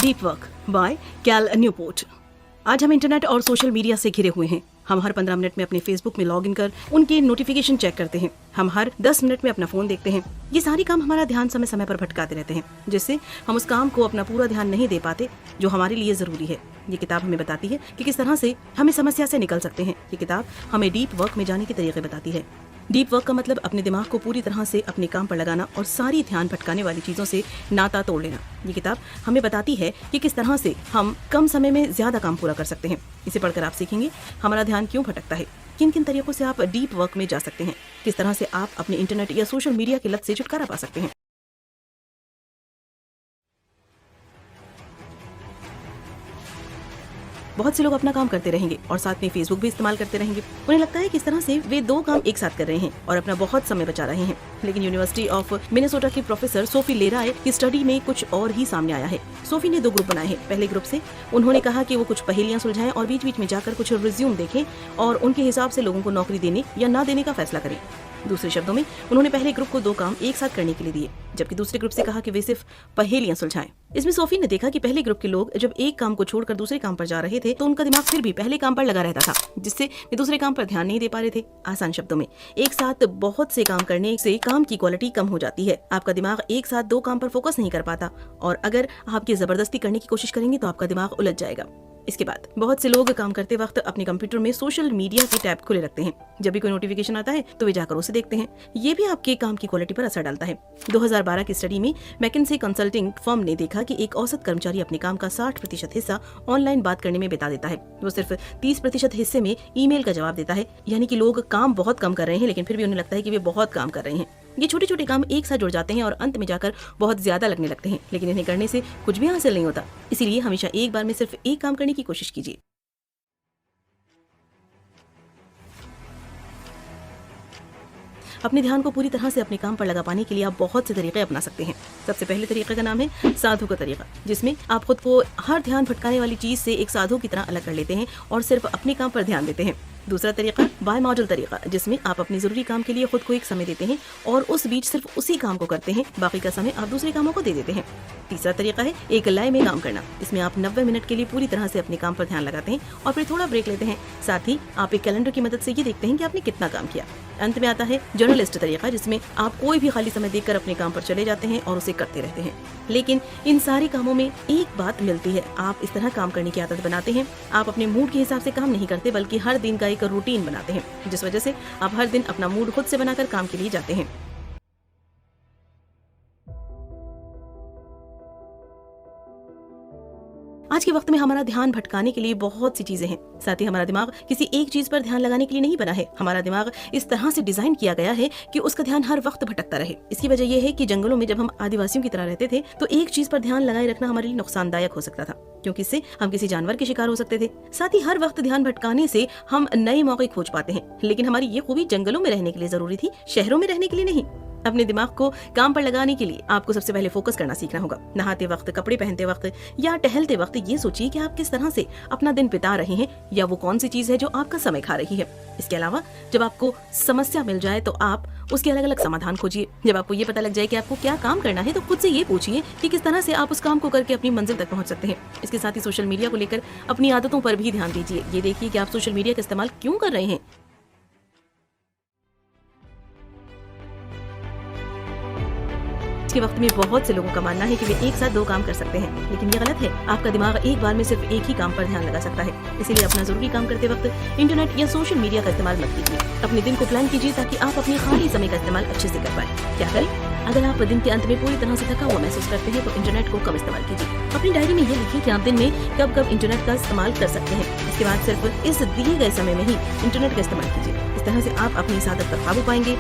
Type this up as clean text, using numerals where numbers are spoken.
Deep work by Cal Newport. आज हम internet और सोशल मीडिया से घिरे हुए हैं। हम हर 15 मिनट में अपने फेसबुक में लॉग इन कर उनके नोटिफिकेशन चेक करते हैं। हम हर 10 मिनट में अपना फोन देखते हैं। ये सारी काम हमारा ध्यान समय समय पर भटकाते रहते हैं, जिससे हम उस काम को अपना पूरा ध्यान नहीं दे पाते जो हमारे लिए जरूरी है। ये किताब हमें बताती है कि किस तरह से हम इस समस्या से निकल सकते हैं। ये किताब हमें डीप वर्क में जाने के तरीके बताती है। डीप वर्क का मतलब अपने दिमाग को पूरी तरह से अपने काम पर लगाना और सारी ध्यान भटकाने वाली चीजों से नाता तोड़ लेना। ये किताब हमें बताती है कि किस तरह से हम कम समय में ज्यादा काम पूरा कर सकते हैं। इसे पढ़कर आप सीखेंगे हमारा ध्यान क्यों भटकता है, किन किन तरीकों से आप डीप वर्क में जा सकते हैं, किस तरह से आप अपने इंटरनेट या सोशल मीडिया की लत से छुटकारा पा सकते हैं। बहुत से लोग अपना काम करते रहेंगे और साथ में फेसबुक भी इस्तेमाल करते रहेंगे। उन्हें लगता है कि इस तरह से वे दो काम एक साथ कर रहे हैं और अपना बहुत समय बचा रहे हैं। लेकिन यूनिवर्सिटी ऑफ मिनेसोटा की प्रोफेसर सोफी लेराय की स्टडी में कुछ और ही सामने आया है। सोफी ने 2 ग्रुप बनाए हैं। पहले ग्रुप से उन्होंने कहा कि वो कुछ पहेलियां सुलझाएं और बीच बीच में जाकर कुछ रिज्यूम देखें और उनके हिसाब से लोगों को नौकरी देने या ना देने का फैसला करें। दूसरे शब्दों में उन्होंने पहले ग्रुप को 2 काम एक साथ करने के लिए दिए, जबकि दूसरे ग्रुप से कहा कि वे सिर्फ पहेलियां सुलझाएं। इसमें सोफी ने देखा कि पहले ग्रुप के लोग जब एक काम को छोड़कर दूसरे काम पर जा रहे थे तो उनका दिमाग फिर भी पहले काम पर लगा रहता था, जिससे वे दूसरे काम पर ध्यान नहीं दे पा रहे थे। आसान शब्दों में, एक साथ बहुत से काम करने से काम की क्वालिटी कम हो जाती है। आपका दिमाग एक साथ 2 काम पर फोकस नहीं कर पाता और अगर आप ये जबरदस्ती करने की कोशिश करेंगे तो आपका दिमाग उलझ जाएगा। इसके बाद बहुत से लोग काम करते वक्त अपने कंप्यूटर में सोशल मीडिया के टैब खुले रखते हैं। जब भी कोई नोटिफिकेशन आता है तो वे जाकर उसे देखते हैं। ये भी आपके काम की क्वालिटी पर असर डालता है। 2012 की स्टडी में मैकिन्से कंसल्टिंग फर्म ने देखा कि एक औसत कर्मचारी अपने काम का 60% हिस्सा ऑनलाइन बात करने में बिता देता है। वो सिर्फ 30% हिस्से में ईमेल का जवाब देता है। यानी कि लोग काम बहुत कम कर रहे हैं, लेकिन फिर भी उन्हें लगता है कि वे बहुत काम कर रहे हैं। ये छोटे छोटे काम एक साथ जुड़ जाते हैं और अंत में जाकर बहुत ज्यादा लगने लगते हैं, लेकिन इन्हें करने से कुछ भी हासिल नहीं होता। इसीलिए हमेशा एक बार में सिर्फ एक काम करने की कोशिश कीजिए। अपने ध्यान को पूरी तरह से अपने काम पर लगा पाने के लिए आप बहुत से तरीके अपना सकते हैं। सबसे पहले तरीके का नाम है साधु का तरीका, जिसमें आप खुद को हर ध्यान भटकाने वाली चीज से एक साधु की तरह अलग कर लेते हैं और सिर्फ अपने काम पर ध्यान देते हैं। दूसरा तरीका बाय मॉडल तरीका, जिसमें आप अपने जरूरी काम के लिए खुद को एक समय देते हैं और उस बीच सिर्फ उसी काम को करते हैं, बाकी का समय आप दूसरे कामों को दे देते हैं। तीसरा तरीका है एक लय में काम करना। इसमें आप 90 मिनट के लिए पूरी तरह से अपने काम पर ध्यान लगाते हैं और फिर थोड़ा ब्रेक लेते हैं। साथ ही आप एक कैलेंडर की मदद से ये देखते हैं कि आपने कितना काम किया। अंत में आता है जर्नलिस्ट तरीका, जिसमें आप कोई भी खाली समय देखकर अपने काम पर चले जाते हैं और उसे करते रहते हैं। लेकिन इन सारे कामों में एक बात मिलती है, आप इस तरह काम करने की आदत बनाते हैं। आप अपने मूड के हिसाब से काम नहीं करते, बल्कि हर दिन का एक रूटीन बनाते हैं, जिस वजह से आप हर दिन अपना मूड खुद से बनाकर काम के लिए जाते हैं। आज के वक्त में हमारा ध्यान भटकाने के लिए बहुत सी चीजें हैं। साथ ही हमारा दिमाग किसी एक चीज पर ध्यान लगाने के लिए नहीं बना है। हमारा दिमाग इस तरह से डिजाइन किया गया है कि उसका ध्यान हर वक्त भटकता रहे। इसकी वजह यह है कि जंगलों में जब हम आदिवासियों की तरह रहते थे तो एक चीज पर ध्यान लगाए रखना हमारे लिए नुकसानदायक हो सकता था, क्योंकि इससे हम किसी जानवर के शिकार हो सकते थे। साथ ही हर वक्त ध्यान भटकाने से हम नए मौके खोज पाते हैं, लेकिन हमारी ये खूबी जंगलों में रहने के लिए जरूरी थी, शहरों में रहने के लिए नहीं। अपने दिमाग को काम पर लगाने के लिए आपको सबसे पहले फोकस करना सीखना होगा। नहाते वक्त, कपड़े पहनते वक्त या टहलते वक्त ये सोचिए कि आप किस तरह से अपना दिन बिता रहे हैं या वो कौन सी चीज है जो आपका समय खा रही है। इसके अलावा जब आपको समस्या मिल जाए तो आप उसके अलग अलग समाधान खोजिए। जब आपको ये पता लग जाए कि आपको क्या काम करना है तो खुद से ये पूछिए कि किस तरह से आप उस काम को करके अपनी मंजिल तक पहुंच सकते हैं। इसके साथ ही सोशल मीडिया को लेकर अपनी आदतों पर भी ध्यान दीजिए। ये देखिए कि आप सोशल मीडिया का इस्तेमाल क्यों कर रहे हैं। के वक्त में बहुत से लोगों का मानना है कि वे एक साथ 2 काम कर सकते हैं, लेकिन ये गलत है। आपका दिमाग एक बार में सिर्फ एक ही काम पर ध्यान लगा सकता है। इसीलिए अपना जरूरी काम करते वक्त इंटरनेट या सोशल मीडिया का इस्तेमाल मत कीजिए। अपने दिन को प्लान कीजिए ताकि आप अपने खाली समय का इस्तेमाल अच्छे से कर पाए। क्या करें? अगर आप दिन के अंत में पूरी तरह से थका हुआ महसूस करते हैं तो इंटरनेट को कम इस्तेमाल कीजिए। अपनी डायरी में ये लिखिए कि आप दिन में कब कब इंटरनेट का इस्तेमाल कर सकते हैं। इसके बाद सिर्फ इस दिए गए समय में ही इंटरनेट का इस्तेमाल कीजिए। इस तरह से आप अपनी इस आदत पर काबू पाएंगे